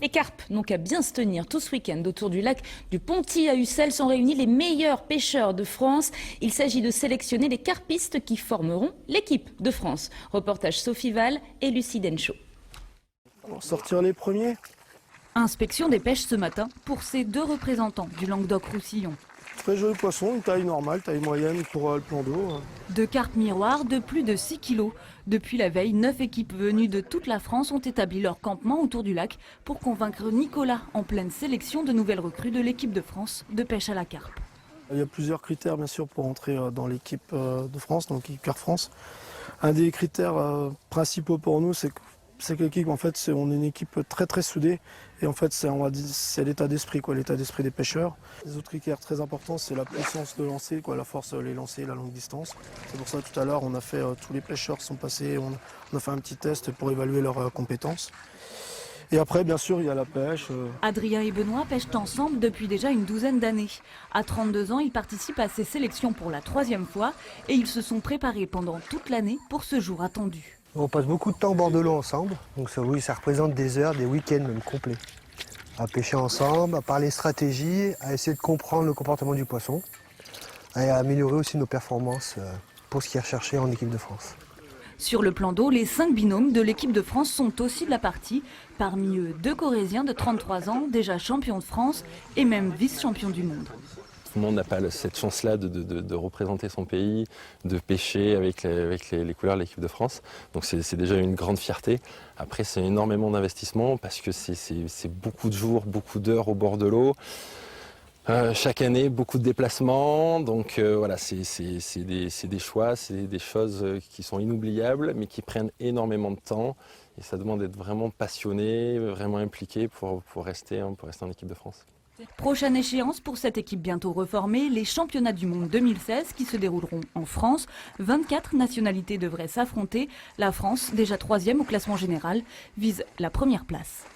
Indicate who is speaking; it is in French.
Speaker 1: Les carpes n'ont qu'à bien se tenir. Tout ce week-end, autour du lac du Ponty à Ussel sont réunis les meilleurs pêcheurs de France. Il s'agit de sélectionner les carpistes qui formeront l'équipe de France. Reportage Sophie Val et Lucie Denchaud.
Speaker 2: Pour sortir les premiers.
Speaker 3: Inspection des pêches ce matin pour ces deux représentants du Languedoc-Roussillon.
Speaker 2: Très joli poisson, une taille normale, taille moyenne pour le plan d'eau.
Speaker 3: Deux carpes miroirs de plus de 6 kilos. Depuis la veille, 9 équipes venues de toute la France ont établi leur campement autour du lac pour convaincre Nicolas, en pleine sélection de nouvelles recrues de l'équipe de France de pêche à la carpe.
Speaker 2: Il y a plusieurs critères bien sûr pour entrer dans l'équipe de France, donc l'équipe Car France. Un des critères principaux pour nous, c'est que l'équipe, en fait, on est une équipe très très soudée. Et en fait, c'est l'état d'esprit, l'état d'esprit des pêcheurs. Les autres critères très importants, c'est la puissance de lancer, la force les lancers, la longue distance. C'est pour ça tout à l'heure, on a fait tous les pêcheurs qui sont passés, on a fait un petit test pour évaluer leurs compétences. Et après, bien sûr, il y a la pêche.
Speaker 3: Adrien et Benoît pêchent ensemble depuis déjà une douzaine d'années. À 32 ans, ils participent à ces sélections pour la 3e fois et ils se sont préparés pendant toute l'année pour ce jour attendu.
Speaker 4: On passe beaucoup de temps au bord de l'eau ensemble, donc ça représente des heures, des week-ends même complets. À pêcher ensemble, à parler stratégie, à essayer de comprendre le comportement du poisson et à améliorer aussi nos performances pour ce qui est recherché en équipe de France.
Speaker 3: Sur le plan d'eau, les 5 binômes de l'équipe de France sont aussi de la partie. Parmi eux, 2 Corésiens de 33 ans, déjà champions de France et même vice-champions du monde.
Speaker 5: Tout le monde n'a pas cette chance-là de représenter son pays, de pêcher avec les couleurs de l'équipe de France. Donc c'est déjà une grande fierté. Après, c'est énormément d'investissement parce que c'est beaucoup de jours, beaucoup d'heures au bord de l'eau. Chaque année, beaucoup de déplacements. Donc voilà, c'est des choix, c'est des choses qui sont inoubliables, mais qui prennent énormément de temps. Et ça demande d'être vraiment passionné, vraiment impliqué pour rester en équipe de France.
Speaker 3: Prochaine échéance pour cette équipe bientôt reformée, les championnats du monde 2016 qui se dérouleront en France. 24 nationalités devraient s'affronter. La France, déjà 3e au classement général, vise la première place.